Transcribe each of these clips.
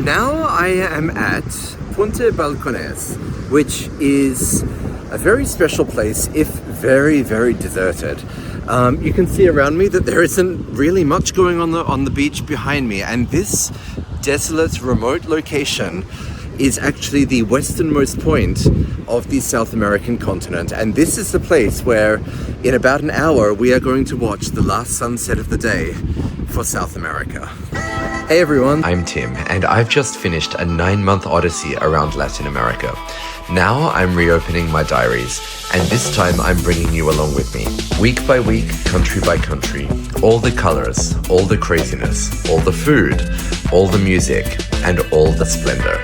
Now I am at Punta Balcones, which is a very special place, if very, very deserted. You can see around me that there isn't really much going on the beach behind me, and this desolate, remote location is actually the westernmost point of the South American continent, and this is the place where in about an hour we are going to watch the last sunset of the day for South America. Hey everyone, I'm Tim, and I've just finished a 9-month odyssey around Latin America. Now I'm reopening my diaries, and this time I'm bringing you along with me. Week by week, country by country, all the colors, all the craziness, all the food, all the music, and all the splendor.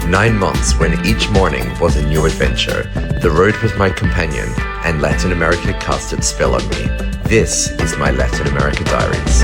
9 months when each morning was a new adventure. The road was my companion, and Latin America cast its spell on me. This is my Latin America Diaries.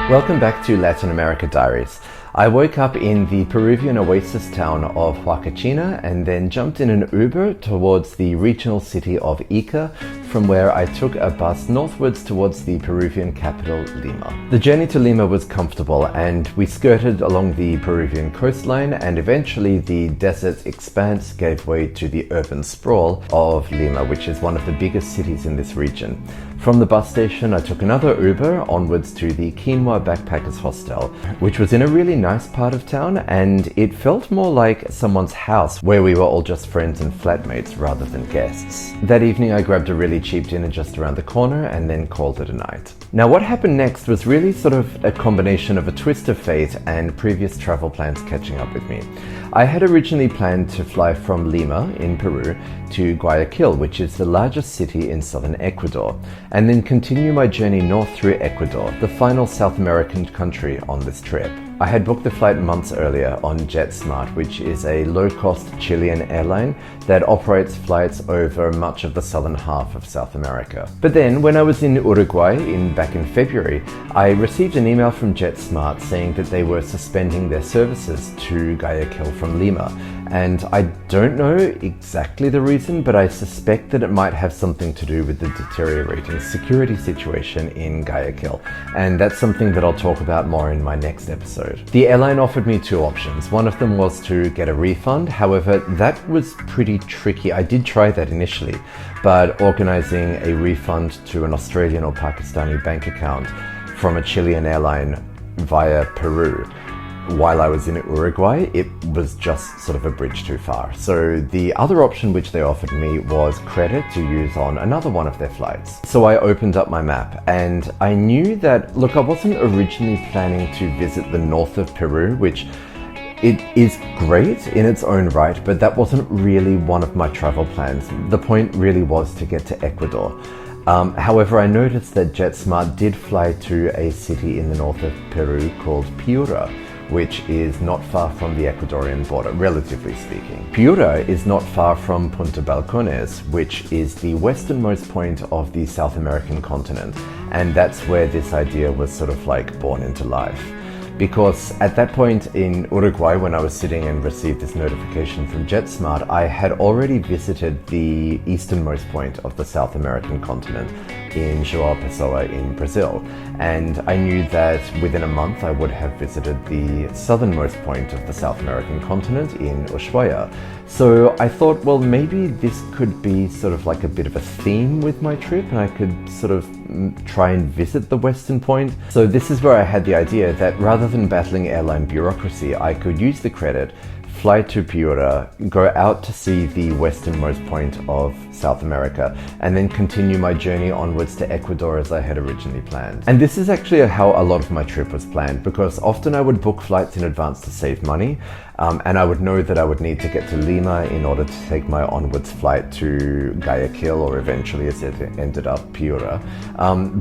Welcome back to Latin America Diaries. I woke up in the Peruvian oasis town of Huacachina and then jumped in an Uber towards the regional city of Ica, from where I took a bus northwards towards the Peruvian capital, Lima. The journey to Lima was comfortable, and we skirted along the Peruvian coastline, and eventually the desert expanse gave way to the urban sprawl of Lima, which is one of the biggest cities in this region. From the bus station, I took another Uber onwards to the Quinoa Backpackers Hostel, which was in a really nice part of town, and it felt more like someone's house where we were all just friends and flatmates rather than guests. That evening I grabbed a really cheap dinner just around the corner and then called it a night. Now what happened next was really sort of a combination of a twist of fate and previous travel plans catching up with me. I had originally planned to fly from Lima in Peru to Guayaquil, which is the largest city in southern Ecuador, and then continue my journey north through Ecuador, the final South American country on this trip. I had booked the flight months earlier on JetSmart, which is a low-cost Chilean airline that operates flights over much of the southern half of South America. But then, when I was in Uruguay back in February, I received an email from JetSmart saying that they were suspending their services to Guayaquil from Lima. And I don't know exactly the reason, but I suspect that it might have something to do with the deteriorating security situation in Guayaquil. And that's something that I'll talk about more in my next episode. The airline offered me two options. One of them was to get a refund. However, that was pretty tricky. I did try that initially, but organizing a refund to an Australian or Pakistani bank account from a Chilean airline via Peru while I was in Uruguay, it was just sort of a bridge too far. So the other option which they offered me was credit to use on another one of their flights. So I opened up my map, and I knew that, look, I wasn't originally planning to visit the north of Peru, which it is great in its own right, but that wasn't really one of my travel plans. The point really was to get to Ecuador. However, I noticed that JetSmart did fly to a city in the north of Peru called Piura, which is not far from the Ecuadorian border, relatively speaking. Piura is not far from Punta Balcones, which is the westernmost point of the South American continent, and that's where this idea was sort of like born into life. Because at that point in Uruguay, when I was sitting and received this notification from JetSmart, I had already visited the easternmost point of the South American continent in João Pessoa in Brazil. And I knew that within a month I would have visited the southernmost point of the South American continent in Ushuaia. So I thought, well, maybe this could be sort of like a bit of a theme with my trip, and I could sort of try and visit the western point. So this is where I had the idea that rather than battling airline bureaucracy, I could use the credit, fly to Piura, go out to see the westernmost point of South America, and then continue my journey onwards to Ecuador as I had originally planned. And this is actually how a lot of my trip was planned, because often I would book flights in advance to save money, and I would know that I would need to get to Lima in order to take my onwards flight to Guayaquil, or eventually, as it ended up, Piura.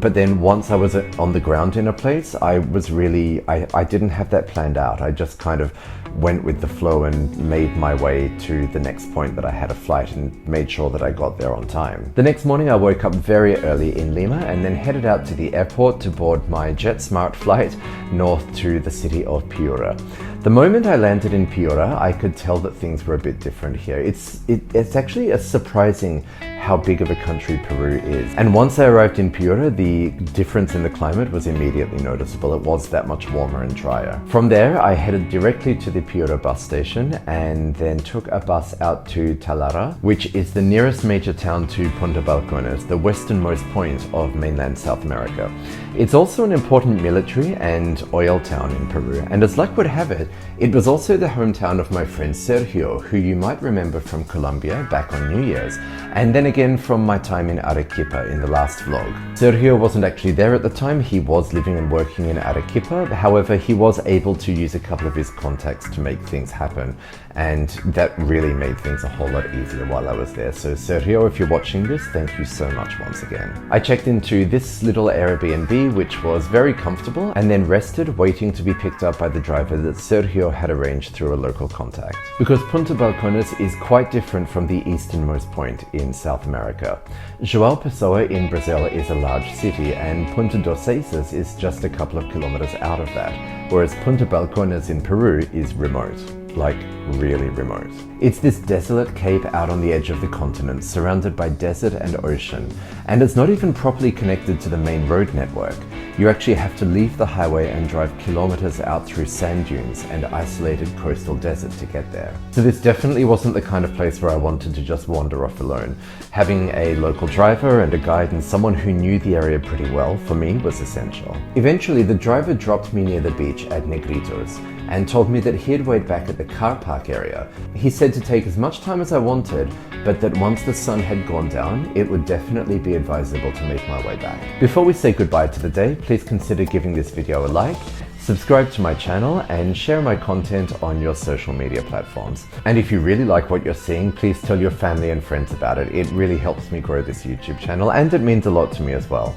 But then once I was on the ground in a place, I didn't have that planned out. I just kind of went with the flow and made my way to the next point that I had a flight, and made sure that I got there on time. The next morning I woke up very early in Lima and then headed out to the airport to board my JetSmart flight north to the city of Piura. The moment I landed in Piura, I could tell that things were a bit different here. It's actually surprising how big of a country Peru is. And once I arrived in Piura, the difference in the climate was immediately noticeable. It was that much warmer and drier. From there, I headed directly to the Piura bus station and then took a bus out to Talara, which is the nearest major town to Punta Balcones, the westernmost point of mainland South America. It's also an important military and oil town in Peru, and as luck would have it, it was also the hometown of my friend Sergio, who you might remember from Colombia back on New Year's, and then again from my time in Arequipa in the last vlog. Sergio wasn't actually there at the time, he was living and working in Arequipa, however he was able to use a couple of his contacts to make things happen, and that really made things a whole lot easier while I was there. So Sergio, if you're watching this, thank you so much once again. I checked into this little Airbnb, which was very comfortable, and then rested waiting to be picked up by the driver that Sergio had arranged through a local contact. Because Punta Balcones is quite different from the easternmost point in South America. João Pessoa in Brazil is a large city, and Punta dos Aces is just a couple of kilometers out of that, whereas Punta Balcones in Peru is remote. Like really remote. It's this desolate cape out on the edge of the continent, surrounded by desert and ocean, and it's not even properly connected to the main road network. You actually have to leave the highway and drive kilometers out through sand dunes and isolated coastal desert to get there. So this definitely wasn't the kind of place where I wanted to just wander off alone. Having a local driver and a guide and someone who knew the area pretty well for me was essential. Eventually, the driver dropped me near the beach at Negritos and told me that he'd wait back at the car park area. He said to take as much time as I wanted, but that once the sun had gone down, it would definitely be advisable to make my way back. Before we say goodbye to the day, please consider giving this video a like, subscribe to my channel, and share my content on your social media platforms. And if you really like what you're seeing, please tell your family and friends about it. It really helps me grow this YouTube channel, and it means a lot to me as well.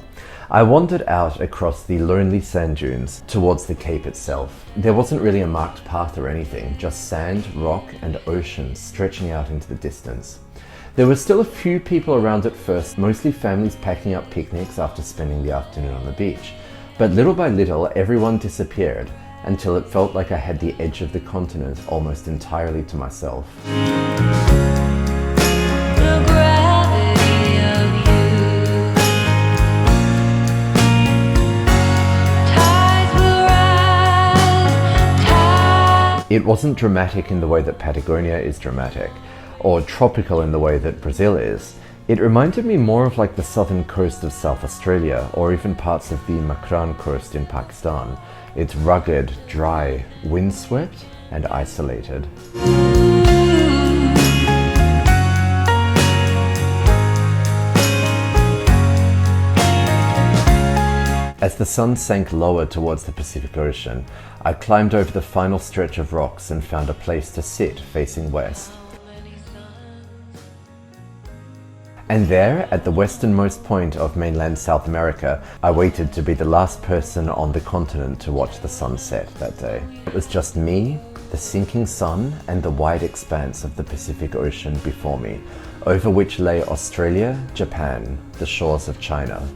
I wandered out across the lonely sand dunes towards the cape itself. There wasn't really a marked path or anything, just sand, rock, and ocean stretching out into the distance. There were still a few people around at first, mostly families packing up picnics after spending the afternoon on the beach. But little by little, everyone disappeared until it felt like I had the edge of the continent almost entirely to myself. It wasn't dramatic in the way that Patagonia is dramatic, or tropical in the way that Brazil is. It reminded me more of like the southern coast of South Australia, or even parts of the Makran coast in Pakistan. It's rugged, dry, windswept, and isolated. As the sun sank lower towards the Pacific Ocean, I climbed over the final stretch of rocks and found a place to sit facing west. And there, at the westernmost point of mainland South America, I waited to be the last person on the continent to watch the sun set that day. It was just me, the sinking sun, and the wide expanse of the Pacific Ocean before me, over which lay Australia, Japan, the shores of China.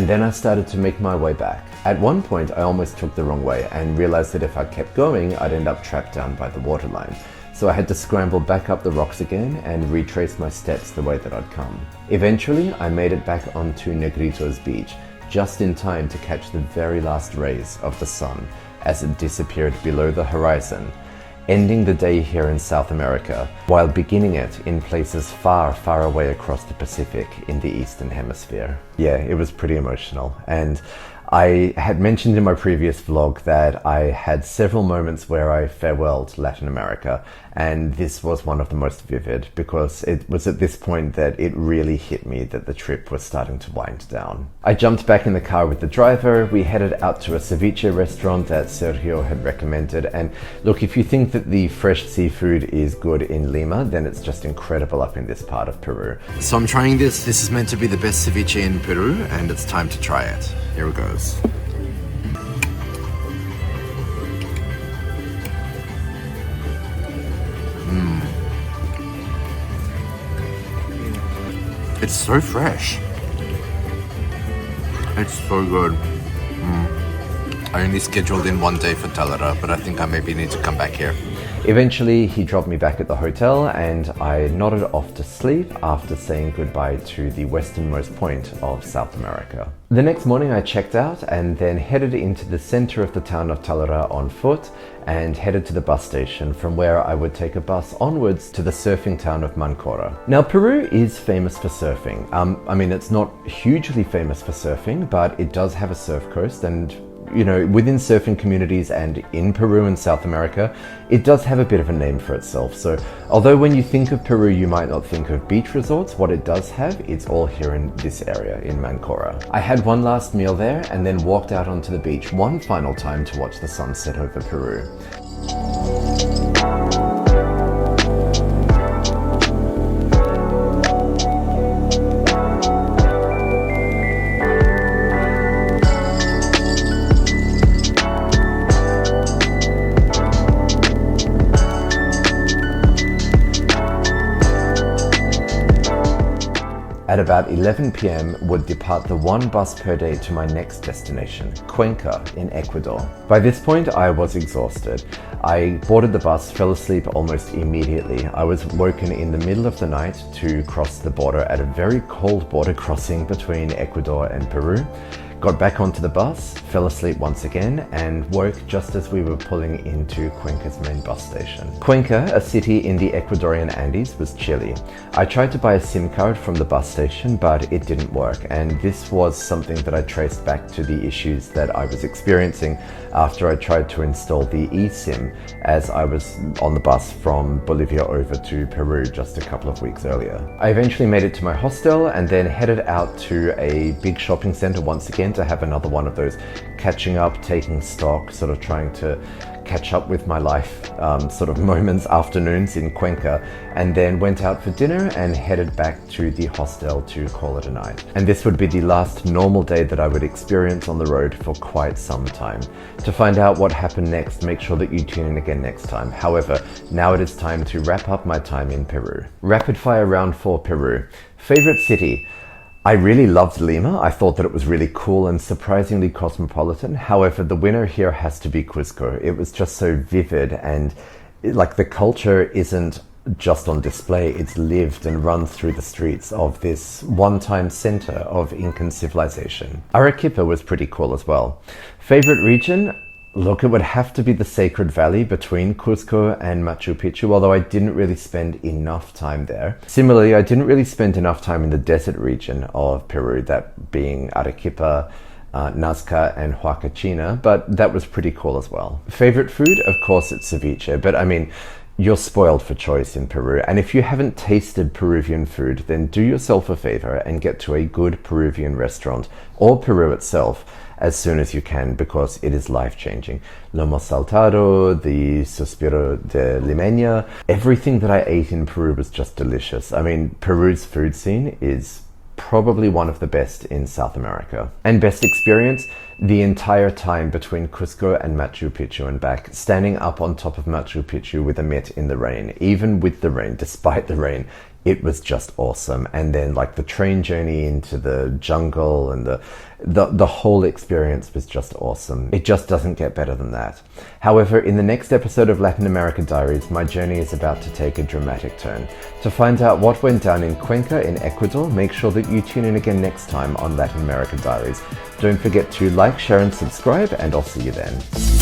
And then I started to make my way back. At one point, I almost took the wrong way and realized that if I kept going, I'd end up trapped down by the waterline. So I had to scramble back up the rocks again and retrace my steps the way that I'd come. Eventually, I made it back onto Negritos Beach, just in time to catch the very last rays of the sun as it disappeared below the horizon. ending the day here in South America while beginning it in places far, far away across the Pacific in the Eastern Hemisphere. Yeah, it was pretty emotional. And I had mentioned in my previous vlog that I had several moments where I farewelled Latin America, and this was one of the most vivid because it was at this point that it really hit me that the trip was starting to wind down. I jumped back in the car with the driver, we headed out to a ceviche restaurant that Sergio had recommended, and look, if you think that the fresh seafood is good in Lima, then it's just incredible up in this part of Peru. So I'm trying this. This is meant to be the best ceviche in Peru, and it's time to try it. Here it goes. It's so fresh. It's so good. I only scheduled in one day for Talara, but I think I maybe need to come back here. Eventually, he dropped me back at the hotel and I nodded off to sleep after saying goodbye to the westernmost point of South America. The next morning I checked out and then headed into the center of the town of Talara on foot and headed to the bus station, from where I would take a bus onwards to the surfing town of Máncora. Now, Peru is famous for surfing. I mean, it's not hugely famous for surfing, but it does have a surf coast, and you know, within surfing communities and in Peru and South America, it does have a bit of a name for itself. So although when you think of Peru, you might not think of beach resorts, what it does have, it's all here in this area in Máncora. I had one last meal there and then walked out onto the beach one final time to watch the sunset over Peru. At about 11 p.m. would depart the one bus per day to my next destination, Cuenca in Ecuador. By this point, I was exhausted. I boarded the bus, fell asleep almost immediately. I was woken in the middle of the night to cross the border at a very cold border crossing between Ecuador and Peru. Got back onto the bus, fell asleep once again, and woke just as we were pulling into Cuenca's main bus station. Cuenca, a city in the Ecuadorian Andes, was chilly. I tried to buy a SIM card from the bus station, but it didn't work, and this was something that I traced back to the issues that I was experiencing after I tried to install the eSIM as I was on the bus from Bolivia over to Peru just a couple of weeks earlier. I eventually made it to my hostel and then headed out to a big shopping center once again to have another one of those catching up, taking stock, sort of trying to catch up with my life sort of moments, afternoons in Cuenca, and then went out for dinner and headed back to the hostel to call it a night. And this would be the last normal day that I would experience on the road for quite some time. To find out what happened next, make sure that you tune in again next time. However, now it is time to wrap up my time in Peru. Rapid fire round for Peru. Favorite city? I really loved Lima. I thought that it was really cool and surprisingly cosmopolitan. However, the winner here has to be Cusco. It was just so vivid, and like the culture isn't just on display, it's lived and run through the streets of this one-time center of Incan civilization. Arequipa was pretty cool as well. Favorite region? Look, it would have to be the Sacred Valley between Cusco and Machu Picchu, although I didn't really spend enough time there. Similarly, I didn't really spend enough time in the desert region of Peru, that being Arequipa, Nazca and Huacachina, but that was pretty cool as well. Favorite food? Of course it's ceviche, but I mean, you're spoiled for choice in Peru, and if you haven't tasted Peruvian food, then do yourself a favor and get to a good Peruvian restaurant, or Peru itself, as soon as you can, because it is life-changing. Lomo saltado, the suspiro de limeña, everything that I ate in Peru was just delicious. I mean, Peru's food scene is probably one of the best in South America. And best experience? The entire time between Cusco and Machu Picchu and back, standing up on top of Machu Picchu with a mitt in the rain, even with the rain, despite the rain, it was just awesome. And then like the train journey into the jungle and the whole experience was just awesome. It just doesn't get better than that. However, in the next episode of Latin America Diaries, my journey is about to take a dramatic turn. To find out what went down in Cuenca in Ecuador, make sure that you tune in again next time on Latin America Diaries. Don't forget to like, share and subscribe, and I'll see you then.